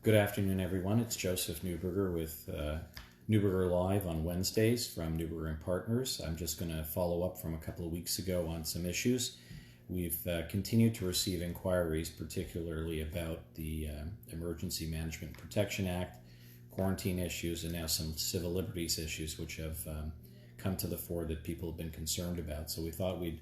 Good afternoon, everyone. It's Joseph Neuberger with Neuberger Live on Wednesdays from Neuberger and Partners. I'm just going to follow up from a couple of weeks ago on some issues. We've continued to receive inquiries, particularly about the Emergency Management Protection Act, quarantine issues, and now some civil liberties issues which have come to the fore that people have been concerned about. So we thought we'd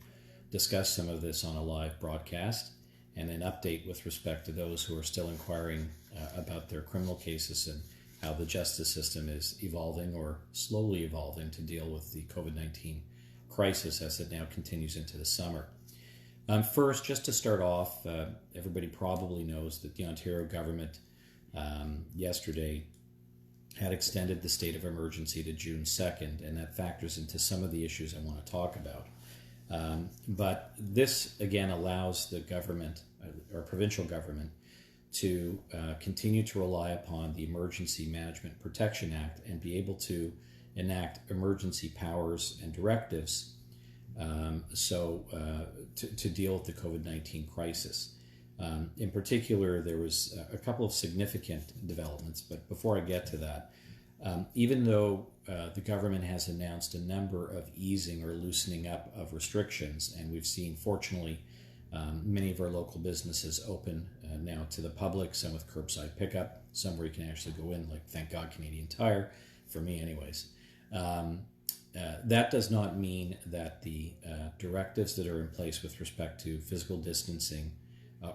discuss some of this on a live broadcast and an update with respect to those who are still inquiring about their criminal cases and how the justice system is evolving or slowly evolving to deal with the COVID-19 crisis as it now continues into the summer. First, just to start off, everybody probably knows that the Ontario government yesterday had extended the state of emergency to June 2nd, and that factors into some of the issues I want to talk about. But this, again, allows the government, or provincial government, to continue to rely upon the Emergency Management Protection Act and be able to enact emergency powers and directives to deal with the COVID-19 crisis. In particular, there was a couple of significant developments, but before I get to that, even though the government has announced a number of easing or loosening up of restrictions, and we've seen, fortunately, many of our local businesses open now to the public, some with curbside pickup, some where you can actually go in, like, thank God, Canadian Tire, for me anyways. That does not mean that the directives that are in place with respect to physical distancing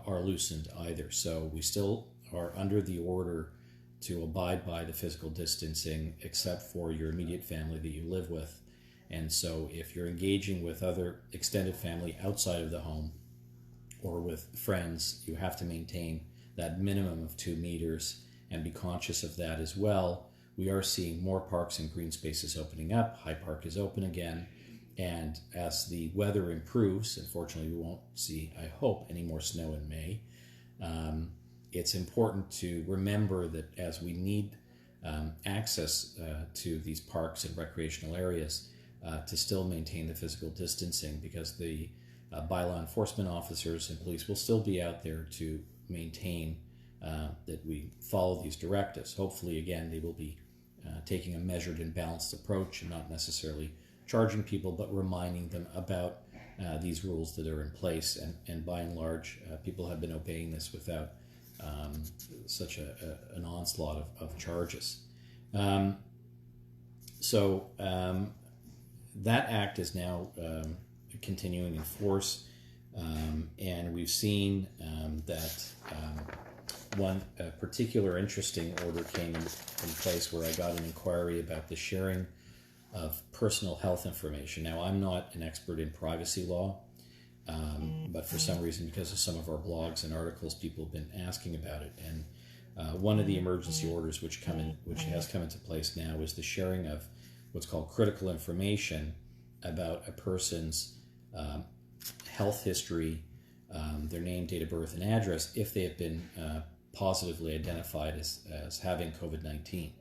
are loosened either. So we still are under the order to abide by the physical distancing except for your immediate family that you live with. And so if you're engaging with other extended family outside of the home or with friends, you have to maintain that minimum of 2 meters and be conscious of that as well. We are seeing more parks and green spaces opening up. High Park is open again. And as the weather improves, unfortunately we won't see, I hope, any more snow in May, it's important to remember that as we need access to these parks and recreational areas to still maintain the physical distancing, because the bylaw enforcement officers and police will still be out there to maintain that we follow these directives. Hopefully, again, they will be taking a measured and balanced approach and not necessarily charging people, but reminding them about these rules that are in place. And by and large, people have been obeying this without such an onslaught of charges. So that act is now continuing in force, and we've seen that one particular interesting order came in place where I got an inquiry about the sharing of personal health information. Now, I'm not an expert in privacy law, but for some reason, because of some of our blogs and articles, people have been asking about it. And one of the emergency orders which has come into place now is the sharing of what's called critical information about a person's health history, their name, date of birth, and address, if they have been positively identified as having COVID-19.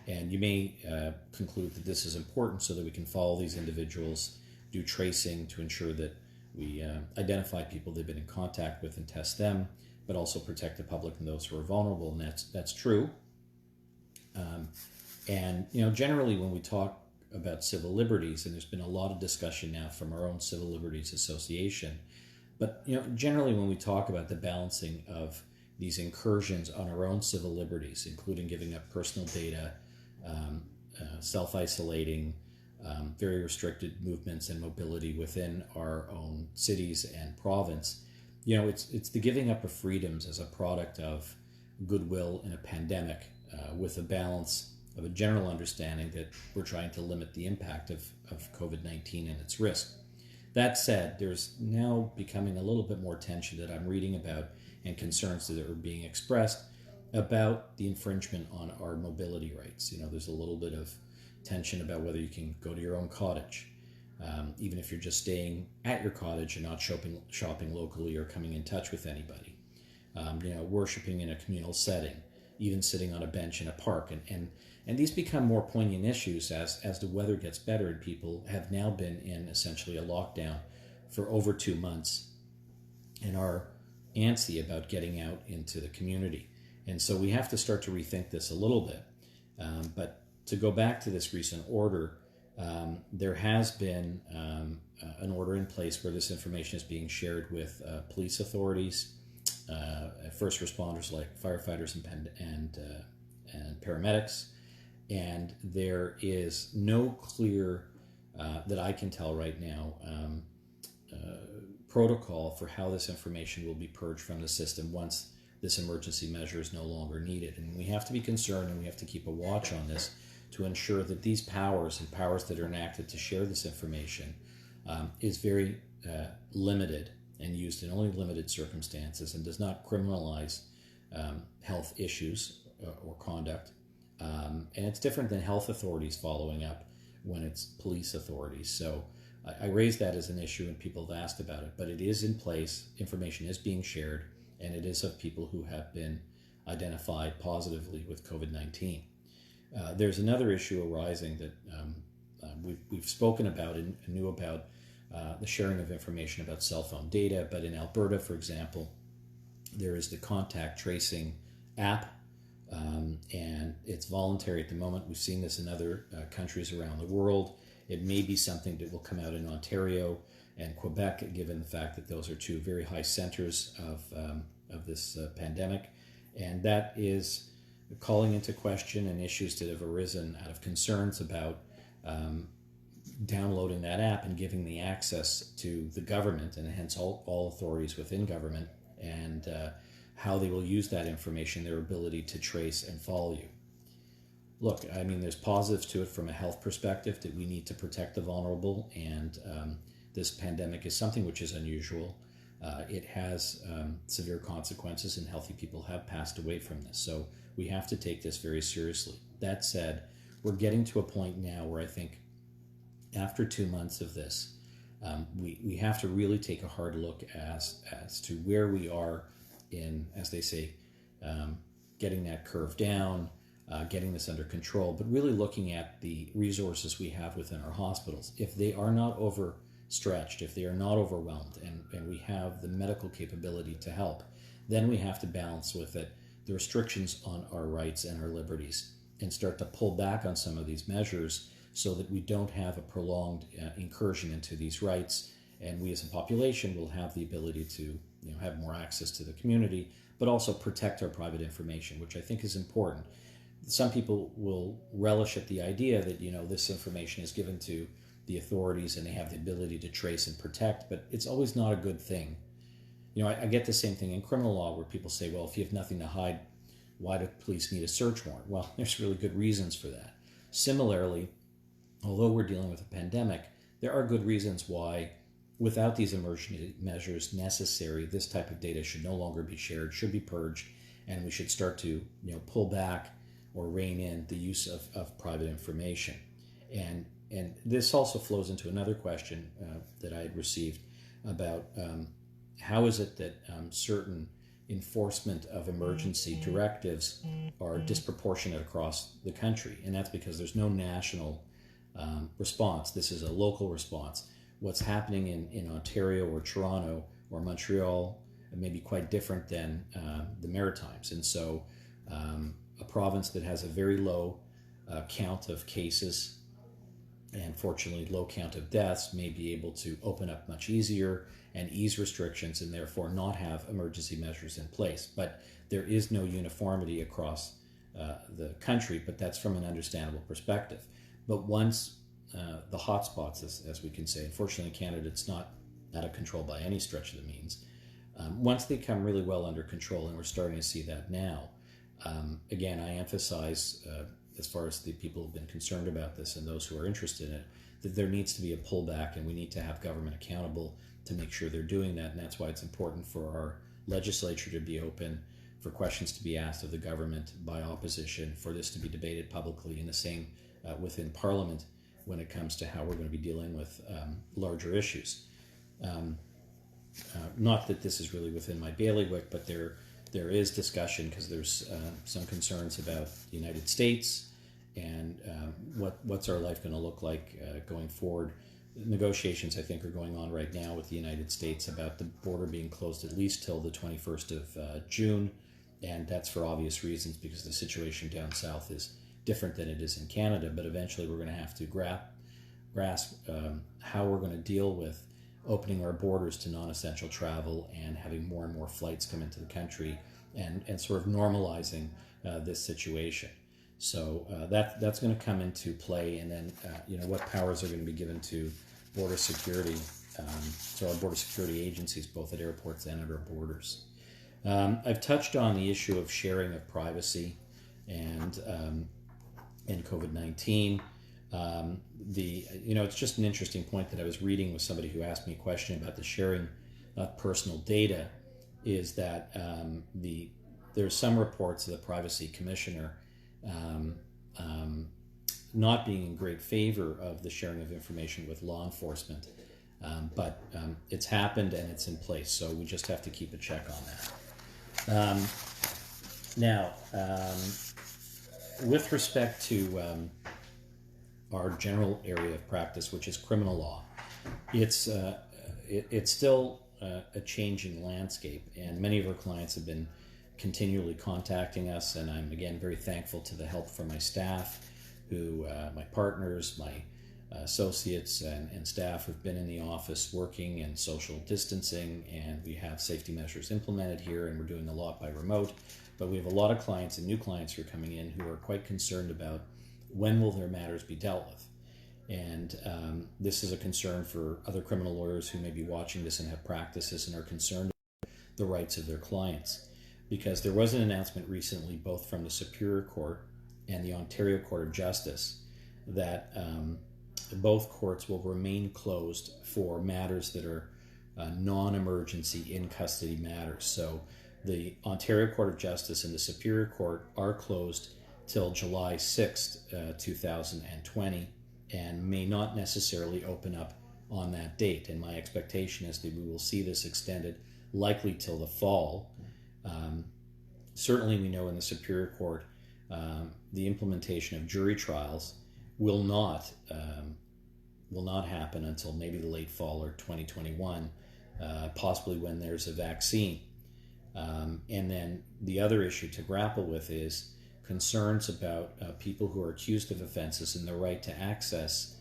And you may conclude that this is important so that we can follow these individuals, do tracing to ensure that we identify people they've been in contact with and test them, but also protect the public and those who are vulnerable, and that's true. And generally when we talk about civil liberties, and there's been a lot of discussion now from our own Civil Liberties Association, but generally when we talk about the balancing of these incursions on our own civil liberties, including giving up personal data, self-isolating, very restricted movements and mobility within our own cities and province, it's the giving up of freedoms as a product of goodwill in a pandemic, with a balance of a general understanding that we're trying to limit the impact of COVID-19 and its risk. That said, there's now becoming a little bit more tension that I'm reading about and concerns that are being expressed about the infringement on our mobility rights. There's a little bit of tension about whether you can go to your own cottage, even if you're just staying at your cottage and not shopping locally or coming in touch with anybody. Worshiping in a communal setting, even sitting on a bench in a park. And these become more poignant issues as the weather gets better, and people have now been in essentially a lockdown for over 2 months and are antsy about getting out into the community. And so we have to start to rethink this a little bit. But to go back to this recent order, there has been an order in place where this information is being shared with police authorities, first responders like firefighters and paramedics, and there is no clear, that I can tell right now, protocol for how this information will be purged from the system once this emergency measure is no longer needed. And we have to be concerned, and we have to keep a watch on this to ensure that these powers and powers that are enacted to share this information is very limited and used in only limited circumstances, and does not criminalize health issues or conduct. And it's different than health authorities following up when it's police authorities. So I raised that as an issue, and people have asked about it, but it is in place. Information is being shared, and it is of people who have been identified positively with COVID-19. There's another issue arising that we've spoken about and knew about, the sharing of information about cell phone data. But in Alberta, for example, there is the contact tracing app, and it's voluntary at the moment. We've seen this in other countries around the world. It may be something that will come out in Ontario and Quebec, given the fact that those are two very high centers of this pandemic. And that is calling into question and issues that have arisen out of concerns about downloading that app and giving the access to the government, and hence all authorities within government, and how they will use that information, their ability to trace and follow you. Look, I mean, there's positives to it from a health perspective, that we need to protect the vulnerable, and this pandemic is something which is unusual. It has severe consequences, and healthy people have passed away from this. So we have to take this very seriously. That said, we're getting to a point now where I think after 2 months of this, we have to really take a hard look as to where we are in, as they say, getting that curve down, getting this under control, but really looking at the resources we have within our hospitals. If they are not overstretched, if they are not overwhelmed, and we have the medical capability to help, then we have to balance with it the restrictions on our rights and our liberties, and start to pull back on some of these measures so that we don't have a prolonged incursion into these rights, and we as a population will have the ability to have more access to the community, but also protect our private information, which I think is important. Some people will relish at the idea that this information is given to the authorities and they have the ability to trace and protect, but it's always not a good thing. I get the same thing in criminal law, where people say, well, if you have nothing to hide, why do police need a search warrant? Well, there's really good reasons for that. Similarly, although we're dealing with a pandemic, there are good reasons why, without these emergency measures necessary, this type of data should no longer be shared, should be purged, and we should start to pull back or rein in the use of private information. And this also flows into another question that I had received about how is it that certain enforcement of emergency directives are disproportionate across the country. And that's because there's no national response. This is a local response. What's happening in Ontario or Toronto or Montreal may be quite different than the Maritimes. And so a province that has a very low count of cases and fortunately low count of deaths may be able to open up much easier and ease restrictions, and therefore not have emergency measures in place. But there is no uniformity across the country, but that's from an understandable perspective. But once the hotspots, as we can say, unfortunately in Canada it's not out of control by any stretch of the means, once they come really well under control, and we're starting to see that now, again, I emphasize, as far as the people who've been concerned about this and those who are interested in it, that there needs to be a pullback, and we need to have government accountable to make sure they're doing that. And that's why it's important for our legislature to be open, for questions to be asked of the government by opposition, for this to be debated publicly, and the same within Parliament when it comes to how we're going to be dealing with larger issues. Not that this is really within my bailiwick, but there is discussion, because there's some concerns about the United States and what's our life going to look like going forward. Negotiations, I think, are going on right now with the United States about the border being closed at least till the 21st of June, and that's for obvious reasons because the situation down south is different than it is in Canada. But eventually we're going to have to grasp how we're going to deal with opening our borders to non-essential travel and having more and more flights come into the country and sort of normalizing this situation. So that's going to come into play, and then what powers are going to be given to border security, to our border security agencies, both at airports and at our borders. I've touched on the issue of sharing of privacy and COVID-19. It's just an interesting point that I was reading with somebody who asked me a question about the sharing of personal data. Is that there's some reports of the Privacy Commissioner not being in great favor of the sharing of information with law enforcement, but it's happened and it's in place, so we just have to keep a check on that. Now, with respect to our general area of practice, which is criminal law, it's still a changing landscape, and many of our clients have been continually contacting us, and I'm again very thankful to the help from my staff, who my partners, my associates and staff have been in the office working and social distancing, and we have safety measures implemented here, and we're doing a lot by remote. But we have a lot of clients and new clients who are coming in who are quite concerned about when will their matters be dealt with. And this is a concern for other criminal lawyers who may be watching this and have practices and are concerned about the rights of their clients. Because there was an announcement recently, both from the Superior Court and the Ontario Court of Justice, that both courts will remain closed for matters that are non-emergency in-custody matters. So the Ontario Court of Justice and the Superior Court are closed till July 6th, 2020, and may not necessarily open up on that date. And my expectation is that we will see this extended likely till the fall. Certainly we know in the Superior Court the implementation of jury trials will not happen until maybe the late fall or 2021, possibly when there's a vaccine. And then the other issue to grapple with is concerns about people who are accused of offenses and the right to access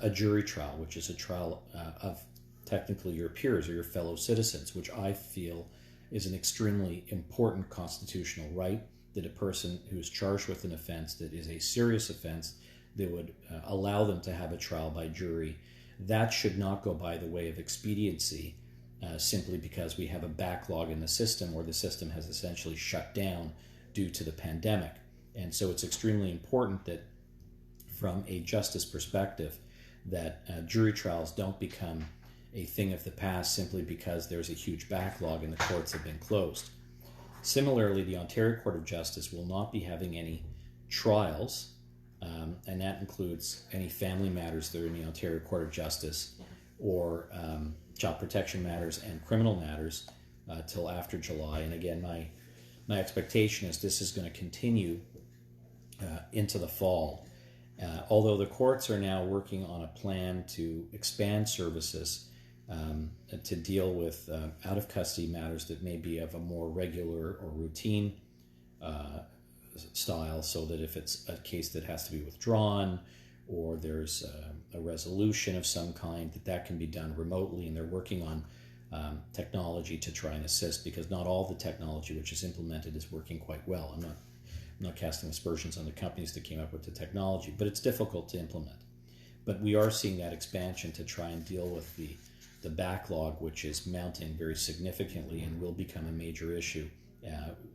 a jury trial, which is a trial of technically your peers or your fellow citizens, which I feel is an extremely important constitutional right, that a person who is charged with an offense that is a serious offense that would allow them to have a trial by jury, that should not go by the way of expediency simply because we have a backlog in the system, or the system has essentially shut down due to the pandemic. And so it's extremely important that from a justice perspective that jury trials don't become a thing of the past simply because there's a huge backlog and the courts have been closed. Similarly, the Ontario Court of Justice will not be having any trials, and that includes any family matters that are in the Ontario Court of Justice, or child protection matters and criminal matters till after July. And again, my expectation is this is going to continue into the fall. Although the courts are now working on a plan to expand services to deal with out-of-custody matters that may be of a more regular or routine style, so that if it's a case that has to be withdrawn or there's a resolution of some kind, that can be done remotely, and they're working on technology to try and assist, because not all the technology which is implemented is working quite well. I'm not casting aspersions on the companies that came up with the technology, but it's difficult to implement. But we are seeing that expansion to try and deal with the backlog, which is mounting very significantly and will become a major issue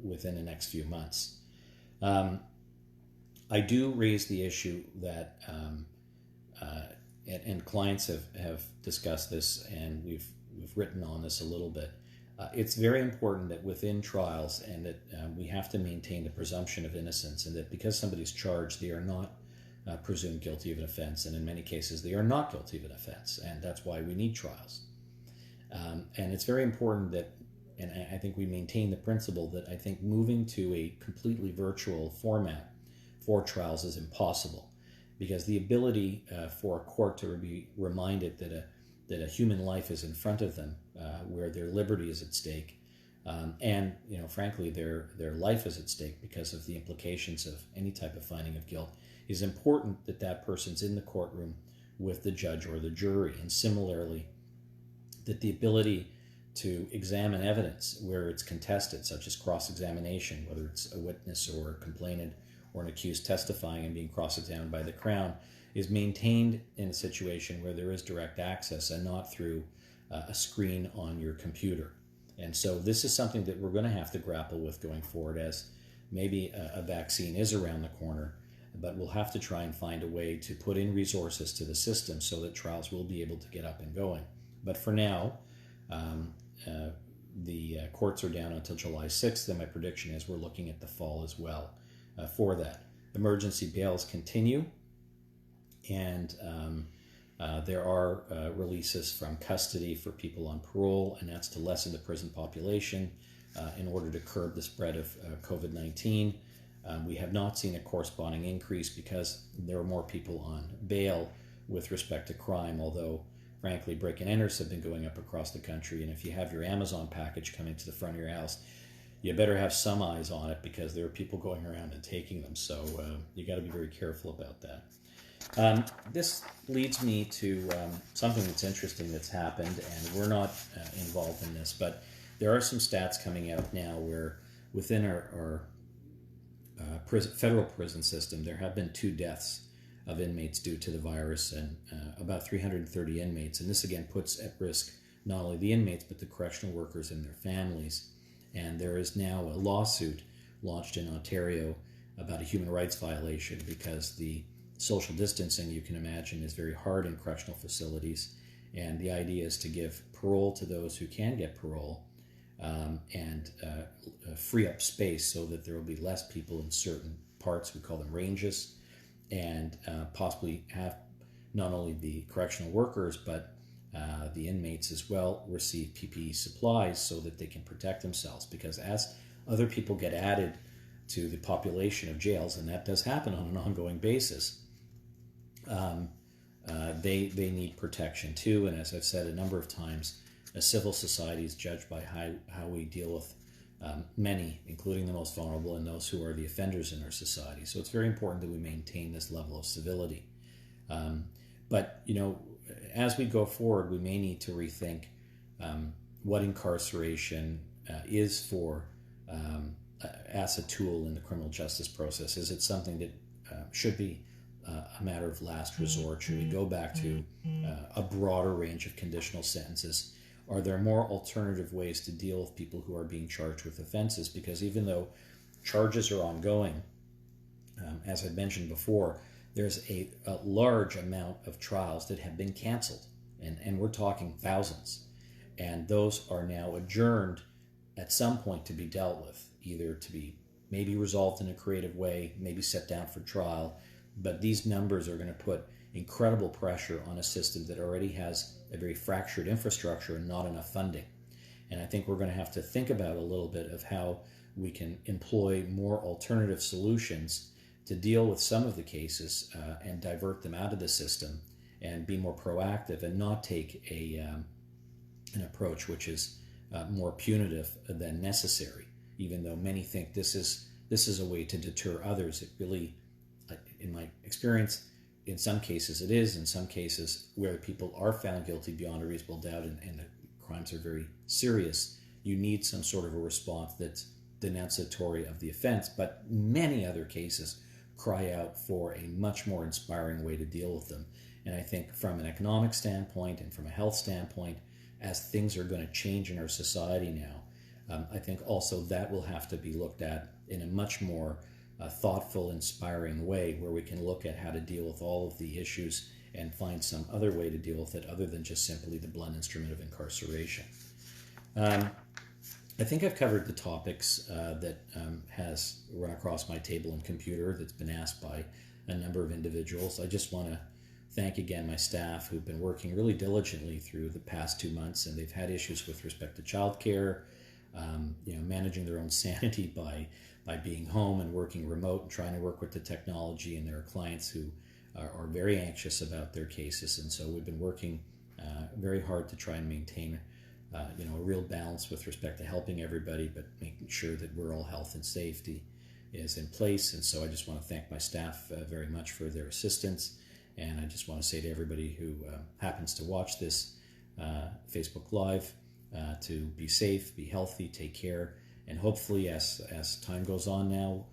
within the next few months. I do raise the issue that, and clients have discussed this, and we've written on this a little bit. It's very important that within trials, and that we have to maintain the presumption of innocence, and that because somebody's charged, they are not presumed guilty of an offense, and in many cases they are not guilty of an offense, and that's why we need trials. And it's very important that, and I think we maintain the principle that I think moving to a completely virtual format for trials is impossible, because the ability for a court to be reminded that a human life is in front of them, where their liberty is at stake, and frankly, their life is at stake because of the implications of any type of finding of guilt, is important that that person's in the courtroom with the judge or the jury. And similarly, that the ability to examine evidence where it's contested, such as cross-examination, whether it's a witness or a complainant or an accused testifying and being cross-examined by the Crown, is maintained in a situation where there is direct access and not through a screen on your computer. And so this is something that we're going to have to grapple with going forward, as maybe a vaccine is around the corner, but we'll have to try and find a way to put in resources to the system so that trials will be able to get up and going. But for now, the courts are down until July 6th, and my prediction is we're looking at the fall as well for that. Emergency bails continue, and there are releases from custody for people on parole, and that's to lessen the prison population in order to curb the spread of COVID-19. We have not seen a corresponding increase because there are more people on bail with respect to crime, although frankly, break-and-enters have been going up across the country, and if you have your Amazon package coming to the front of your house, you better have some eyes on it because there are people going around and taking them, so you got to be very careful about that. This leads me to something that's interesting that's happened, and we're not involved in this, but there are some stats coming out now where within our federal prison system, there have been 2 deaths of inmates due to the virus, and about 330 inmates. And this again puts at risk not only the inmates, but the correctional workers and their families. And there is now a lawsuit launched in Ontario about a human rights violation because the social distancing, you can imagine, is very hard in correctional facilities. And the idea is to give parole to those who can get parole, and free up space so that there will be less people in certain parts, we call them ranges, and possibly have not only the correctional workers but the inmates as well receive PPE supplies so that they can protect themselves, because as other people get added to the population of jails, and that does happen on an ongoing basis, they need protection too. And as I've said a number of times, a civil society is judged by how we deal with many, including the most vulnerable and those who are the offenders in our society. So it's very important that we maintain this level of civility. But, as we go forward, we may need to rethink what incarceration is for as a tool in the criminal justice process. Is it something that should be a matter of last resort? Should we go back to a broader range of conditional sentences? Are there more alternative ways to deal with people who are being charged with offenses? Because even though charges are ongoing, as I mentioned before, there's a large amount of trials that have been canceled, and we're talking thousands. And those are now adjourned at some point to be dealt with, either to be maybe resolved in a creative way, maybe set down for trial. But these numbers are going to put incredible pressure on a system that already has a very fractured infrastructure and not enough funding. And I think we're going to have to think about a little bit of how we can employ more alternative solutions to deal with some of the cases and divert them out of the system and be more proactive and not take an approach which is more punitive than necessary, even though many think this is a way to deter others. It really, in my experience, in some cases it is. In some cases where people are found guilty beyond a reasonable doubt and the crimes are very serious, you need some sort of a response that's denunciatory of the offense. But many other cases cry out for a much more inspiring way to deal with them. And I think from an economic standpoint and from a health standpoint, as things are going to change in our society now, I think also that will have to be looked at in a much more thoughtful, inspiring way, where we can look at how to deal with all of the issues and find some other way to deal with it other than just simply the blunt instrument of incarceration. I think I've covered the topics that has run across my table and computer that's been asked by a number of individuals. I just want to thank again my staff who've been working really diligently through the past 2 months, and they've had issues with respect to childcare, managing their own sanity by being home and working remote and trying to work with the technology. And there are clients who are very anxious about their cases, and so we've been working very hard to try and maintain a real balance with respect to helping everybody, but making sure that rural health and safety is in place. And so I just want to thank my staff very much for their assistance. And I just want to say to everybody who happens to watch this Facebook Live to be safe, be healthy, take care. And hopefully as time goes on now,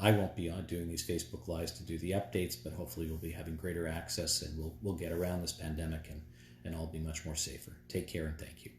I won't be on doing these Facebook Lives to do the updates, but hopefully we'll be having greater access and we'll get around this pandemic and all be much more safer. Take care and thank you.